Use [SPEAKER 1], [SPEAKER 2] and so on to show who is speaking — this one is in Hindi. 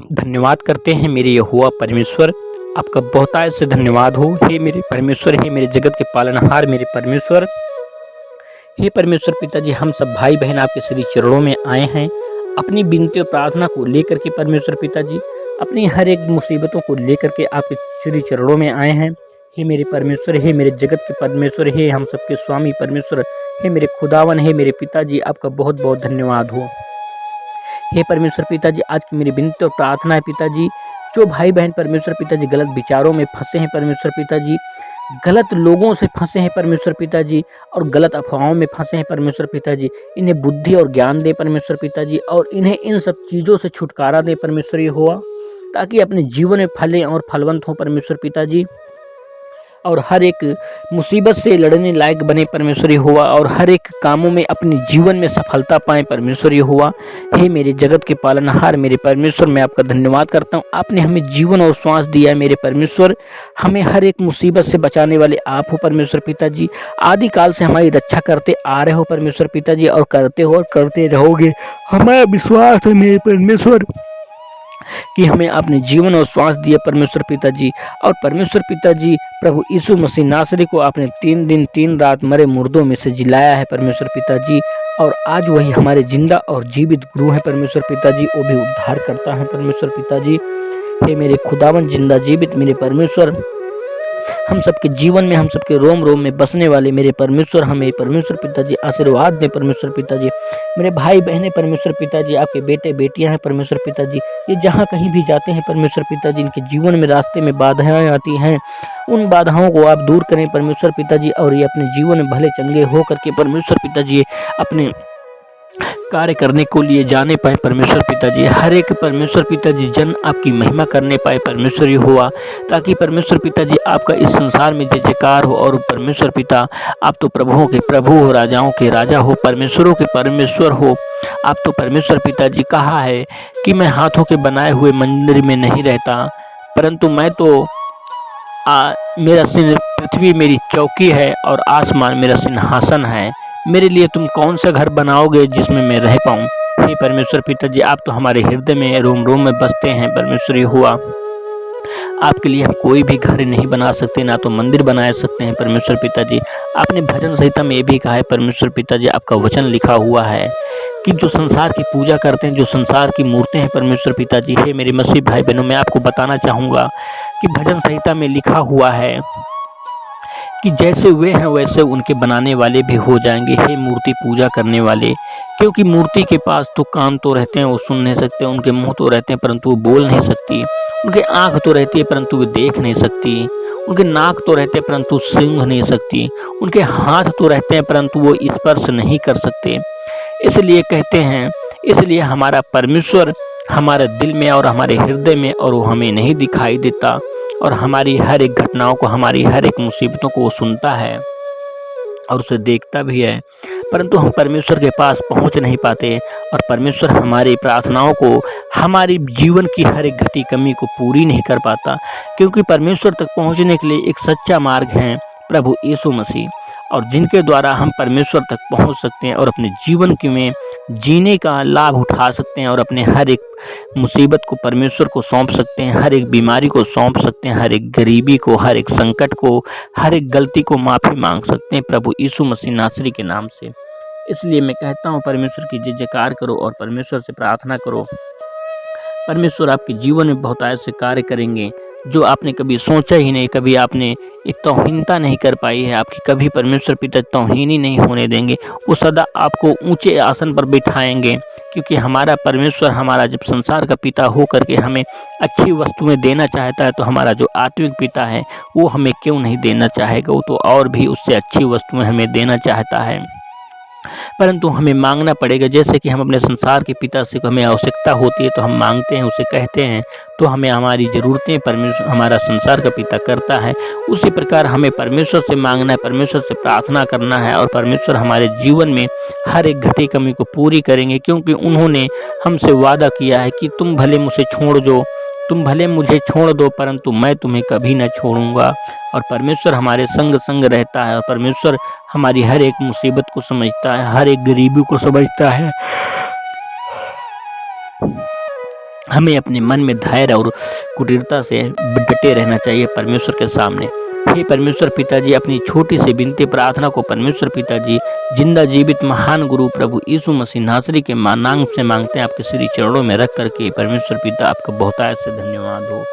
[SPEAKER 1] धन्यवाद करते हैं मेरे यहोवा परमेश्वर। आपका बहुतायत से धन्यवाद हो। हे मेरे परमेश्वर, हे मेरे जगत के पालनहार मेरे परमेश्वर, हे परमेश्वर पिताजी, हम सब भाई बहन आपके श्री चरणों में आए हैं अपनी विनती और प्रार्थना को लेकर के। परमेश्वर पिताजी, अपनी हर एक मुसीबतों को लेकर के आपके श्री चरणों में आए हैं। हे मेरे परमेश्वर, हे मेरे जगत के परमेश्वर, हे हम सबके स्वामी परमेश्वर, हे मेरे खुदावन, हे मेरे पिताजी, आपका बहुत बहुत धन्यवाद हो। हे परमेश्वर पिताजी, आज की मेरी विनती और प्रार्थना है पिताजी, जो भाई बहन परमेश्वर पिताजी गलत विचारों में फंसे हैं परमेश्वर पिताजी, गलत लोगों से फंसे हैं परमेश्वर पिताजी, और गलत अफवाहों में फंसे हैं परमेश्वर पिताजी, इन्हें बुद्धि और ज्ञान दे परमेश्वर पिताजी, और इन्हें इन सब चीज़ों से छुटकारा दे परमेश्वर यहोवा, ताकि अपने जीवन में फलें और फलवंत हों परमेश्वर पिताजी, और हर एक मुसीबत से लड़ने लायक बने परमेश्वर यहोवा, और हर एक कामों में अपने जीवन में सफलता पाएं परमेश्वर यहोवा। हे मेरे जगत के पालनहार मेरे परमेश्वर, मैं आपका धन्यवाद करता हूं। आपने हमें जीवन और श्वास दिया है मेरे परमेश्वर, हमें हर एक मुसीबत से बचाने वाले आप हो परमेश्वर पिताजी। आदिकाल से हमारी रक्षा करते आ रहे हो परमेश्वर पिताजी, और करते हो और करते रहोगे। हमारा विश्वास है मेरे परमेश्वर कि हमें अपने जीवन और श्वास दिए परमेश्वर पिताजी, और परमेश्वर पिताजी प्रभु यीशु मसीह नासरी को आपने 3 दिन 3 रात मरे मुर्दों में से जिलाया है परमेश्वर पिताजी, और आज वही हमारे जिंदा और जीवित गुरु है परमेश्वर पिताजी, वो भी उद्धार करता है परमेश्वर पिताजी। हे मेरे खुदावन जिंदा जीवित मेरे परमेश्वर, हम सबके जीवन में, हम सबके रोम रोम में बसने वाले मेरे परमेश्वर, हमें परमेश्वर पिताजी आशीर्वाद दें परमेश्वर पिताजी। मेरे भाई बहनें परमेश्वर पिताजी, आपके बेटे बेटियां हैं परमेश्वर पिताजी, ये जहां कहीं भी जाते हैं परमेश्वर पिताजी, इनके जीवन में रास्ते में बाधाएं आती हैं, उन बाधाओं को आप दूर करें परमेश्वर पिताजी, और ये अपने जीवन में भले चंगे हो करके परमेश्वर पिताजी अपने कार्य करने को लिए जाने पाए परमेश्वर पिताजी। हर एक परमेश्वर पिताजी जन आपकी महिमा करने पाए परमेश्वर हुआ, ताकि परमेश्वर पिताजी आपका इस संसार में जय जयकार हो। और परमेश्वर पिता, आप तो प्रभुओं के प्रभु हो, राजाओं के राजा हो, परमेश्वरों के परमेश्वर हो। आप तो परमेश्वर पिताजी कहा है कि मैं हाथों के बनाए हुए मंदिर में नहीं रहता, परंतु मैं तो मेरा सिंह पृथ्वी मेरी चौकी है और आसमान मेरा सिंहासन है। मेरे लिए तुम कौन सा घर बनाओगे जिसमें मैं रह पाऊँ। हे परमेश्वर पिताजी, आप तो हमारे हृदय में रोम रोम में बसते हैं परमेश्वर हुआ। आपके लिए हम कोई भी घर नहीं बना सकते, ना तो मंदिर बना सकते हैं परमेश्वर पिताजी। आपने भजन संहिता में ये भी कहा है परमेश्वर पिताजी, आपका वचन लिखा हुआ है कि जो संसार की पूजा करते हैं, जो संसार की मूर्तें हैं परमेश्वर पिताजी, हे मेरे मसीह भाई बहनों, मैं आपको बताना चाहूँगा कि भजन संहिता में लिखा हुआ है कि जैसे वे हैं वैसे उनके बनाने वाले भी हो जाएंगे। हे मूर्ति पूजा करने वाले, क्योंकि मूर्ति के पास तो कान तो रहते हैं, वो सुन नहीं सकते, उनके मुंह तो रहते हैं परंतु वो बोल नहीं सकती, उनके आँख तो रहती है परंतु वे देख नहीं सकती, उनके नाक तो रहते हैं परंतु सूंघ नहीं सकती, उनके हाथ तो रहते हैं परंतु वो स्पर्श नहीं कर सकते। इसलिए कहते हैं, इसलिए हमारा परमेश्वर हमारे दिल में और हमारे हृदय में, और वो हमें नहीं दिखाई देता, और हमारी हर एक घटनाओं को, हमारी हर एक मुसीबतों को वो सुनता है और उसे देखता भी है, परंतु हम परमेश्वर के पास पहुंच नहीं पाते। और परमेश्वर हमारी प्रार्थनाओं को, हमारी जीवन की हर एक घटी कमी को पूरी नहीं कर पाता, क्योंकि परमेश्वर तक पहुंचने के लिए एक सच्चा मार्ग है प्रभु यीशु मसीह, और जिनके द्वारा हम परमेश्वर तक पहुंच सकते हैं और अपने जीवन के में जीने का लाभ उठा सकते हैं, और अपने हर एक मुसीबत को परमेश्वर को सौंप सकते हैं, हर एक बीमारी को सौंप सकते हैं, हर एक गरीबी को, हर एक संकट को, हर एक गलती को माफ़ी मांग सकते हैं प्रभु यीशु मसीह नासरी के नाम से। इसलिए मैं कहता हूँ, परमेश्वर की जय जयकार करो और परमेश्वर से प्रार्थना करो। परमेश्वर आपके जीवन में बहुतायत से कार्य करेंगे, जो आपने कभी सोचा ही नहीं, कभी आपने एक तौहीनता नहीं कर पाई है आपकी, कभी परमेश्वर पिता तौहीनी नहीं होने देंगे। वो सदा आपको ऊंचे आसन पर बिठाएंगे, क्योंकि हमारा परमेश्वर, हमारा जब संसार का पिता हो करके हमें अच्छी वस्तुएं देना चाहता है, तो हमारा जो आत्मिक पिता है वो हमें क्यों नहीं देना चाहेगा। वो तो और भी उससे अच्छी वस्तुएं हमें देना चाहता है, परंतु हमें मांगना पड़ेगा। जैसे कि हम अपने संसार के पिता से हमें आवश्यकता होती है तो हम मांगते हैं, उसे कहते हैं, तो हमें हमारी ज़रूरतें परमेश्वर, हमारा संसार का पिता करता है। उसी प्रकार हमें परमेश्वर से मांगना है, परमेश्वर से प्रार्थना करना है, और परमेश्वर हमारे जीवन में हर एक घटी कमी को पूरी करेंगे, क्योंकि उन्होंने हमसे वादा किया है कि तुम भले मुझे छोड़ दो, तुम भले मुझे छोड़ दो, परंतु मैं तुम्हें कभी न छोड़ूंगा। और परमेश्वर हमारे संग संग रहता है, और परमेश्वर हमारी हर एक मुसीबत को समझता है, हर एक गरीबी को समझता है। हमें अपने मन में धैर्य और कुटिलता से डटे रहना चाहिए परमेश्वर के सामने। हे परमेश्वर पिताजी, अपनी छोटी सी विनती प्रार्थना को परमेश्वर पिताजी जिंदा जीवित महान गुरु प्रभु यीशु मसीह नासरी के नाम से मांगते हैं आपके श्री चरणों में रख करके। परमेश्वर पिता आपका बहुतायत से धन्यवाद हो।